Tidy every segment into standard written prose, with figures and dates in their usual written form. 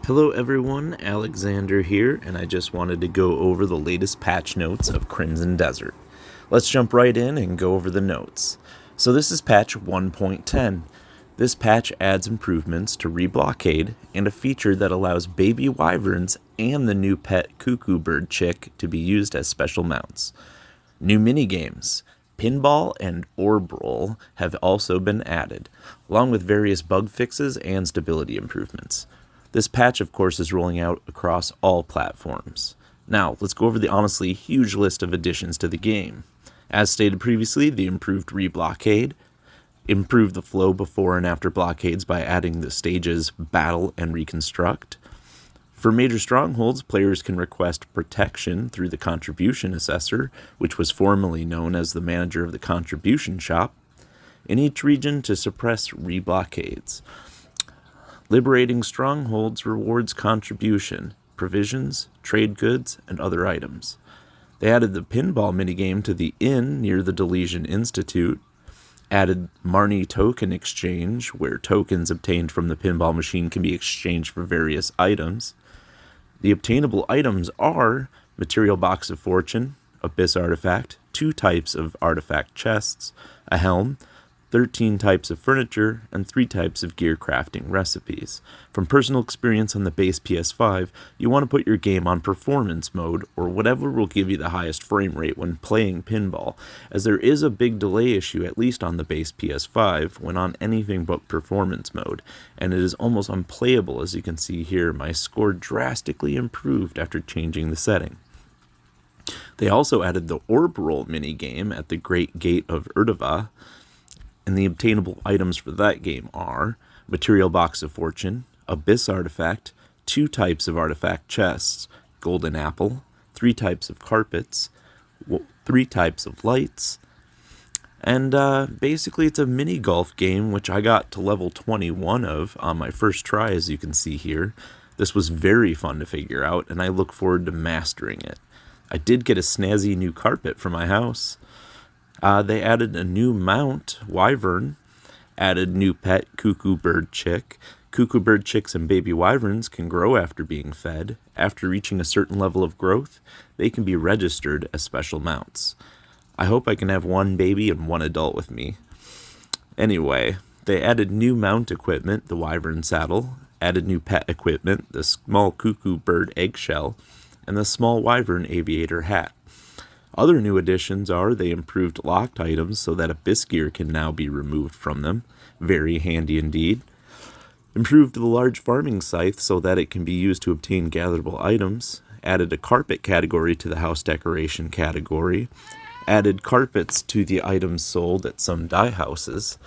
Hello everyone, Alyxandor here, and I just wanted to go over the latest patch notes of Crimson Desert. Let's jump right in and go over the notes. So this is patch 1.10. This patch adds improvements to reblockade and a feature that allows baby wyverns and the new pet cuckoo bird chick to be used as special mounts. New minigames. Pinball and orb roll have also been added, along with various bug fixes and stability improvements. This patch, of course, is rolling out across all platforms. Now, let's go over the honestly huge list of additions to the game. As stated previously, the improved reblockade, improved the flow before and after blockades by adding the stages Battle and Reconstruct. For major strongholds, players can request protection through the Contribution Assessor, which was formerly known as the manager of the Contribution Shop, in each region to suppress reblockades. Liberating strongholds rewards contribution, provisions, trade goods, and other items. They added the pinball minigame to the inn near the Deletion Institute, added Marnie token exchange, where tokens obtained from the pinball machine can be exchanged for various items. The obtainable items are Material Box of Fortune, Abyss Artifact, 2 types of artifact chests, a helm, 13 types of furniture, and 3 types of gear crafting recipes. From personal experience on the base PS5, you want to put your game on performance mode, or whatever will give you the highest frame rate when playing pinball, as there is a big delay issue, at least on the base PS5, when on anything but performance mode, and it is almost unplayable. As you can see here, my score drastically improved after changing the setting. They also added the orb roll minigame at the Great Gate of Urdava, and the obtainable items for that game are Material Box of Fortune, Abyss Artifact, 2 types of artifact chests, Golden Apple, 3 types of carpets, 3 types of lights, and basically it's a mini golf game which I got to level 21 of on my first try, as you can see here. This was very fun to figure out, and I look forward to mastering it. I did get a snazzy new carpet for my house. They added a new mount, Wyvern, added new pet, Cuckoo Bird Chick. Cuckoo Bird Chicks and baby wyverns can grow after being fed. After reaching a certain level of growth, they can be registered as special mounts. I hope I can have 1 baby and 1 adult with me. Anyway, they added new mount equipment, the Wyvern Saddle, added new pet equipment, the small Cuckoo Bird Eggshell, and the small Wyvern Aviator Hat. Other new additions are they improved locked items so that Abyss gear can now be removed from them. Very handy indeed. Improved the large farming scythe so that it can be used to obtain gatherable items. Added a carpet category to the house decoration category. Added carpets to the items sold at some dye houses.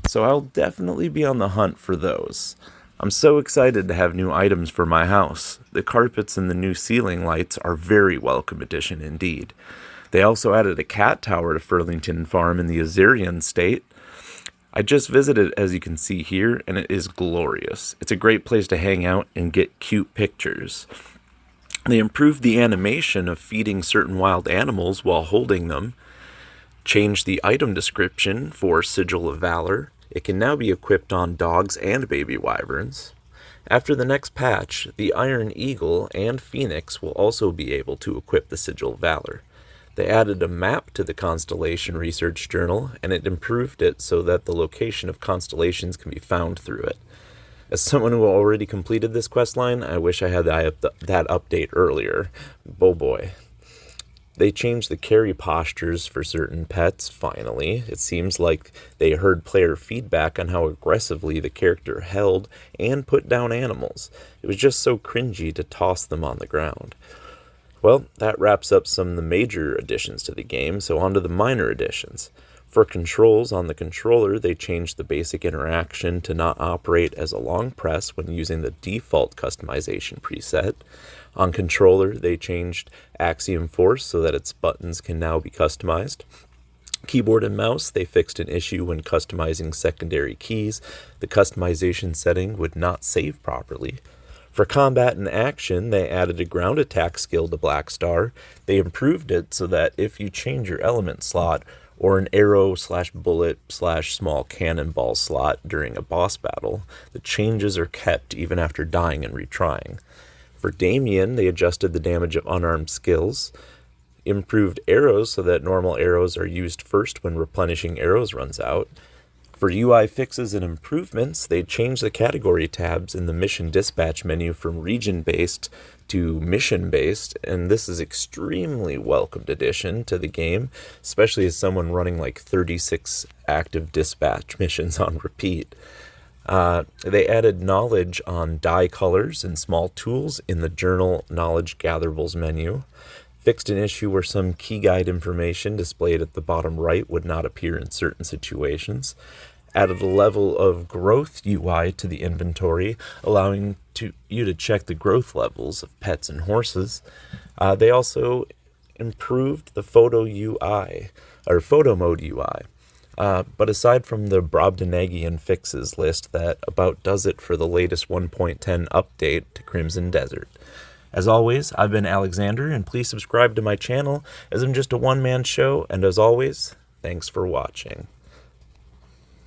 So I'll definitely be on the hunt for those. I'm so excited to have new items for my house. The carpets and the new ceiling lights are very welcome addition indeed. They also added a cat tower to Furlington Farm in the Azerian state. I just visited, as you can see here, and it is glorious. It's a great place to hang out and get cute pictures. They improved the animation of feeding certain wild animals while holding them, changed the item description for Sigil of Valor. It can now be equipped on dogs and baby wyverns. After the next patch, the Iron Eagle and Phoenix will also be able to equip the Sigil of Valor. They added a map to the Constellation Research Journal, and it improved it so that the location of constellations can be found through it. As someone who already completed this questline, I wish I had that update earlier. Oh boy. They changed the carry postures for certain pets, finally. It seems like they heard player feedback on how aggressively the character held and put down animals. It was just so cringy to toss them on the ground. Well, that wraps up some of the major additions to the game, so on to the minor additions. For controls on the controller, they changed the basic interaction to not operate as a long press when using the default customization preset. On controller, they changed Axiom Force so that its buttons can now be customized. Keyboard and mouse, they fixed an issue when customizing secondary keys. The customization setting would not save properly. For combat and action, they added a ground attack skill to Black Star. They improved it so that if you change your element slot or an arrow slash bullet slash small cannonball slot during a boss battle, the changes are kept even after dying and retrying. For Damien, they adjusted the damage of unarmed skills, improved arrows so that normal arrows are used first when replenishing arrows runs out. For UI fixes and improvements, they changed the category tabs in the mission dispatch menu from region-based to mission-based, and this is extremely welcomed addition to the game, especially as someone running like 36 active dispatch missions on repeat. They added knowledge on die colors and small tools in the Journal Knowledge Gatherables menu, fixed an issue where some key guide information displayed at the bottom right would not appear in certain situations, added a level of growth UI to the inventory, allowing you to check the growth levels of pets and horses. They also improved the photo UI, or photo mode UI. But aside from the Brobdingnagian fixes list, that about does it for the latest 1.10 update to Crimson Desert. As always, I've been Alyxandor, and please subscribe to my channel, as I'm just a one-man show, and as always, thanks for watching.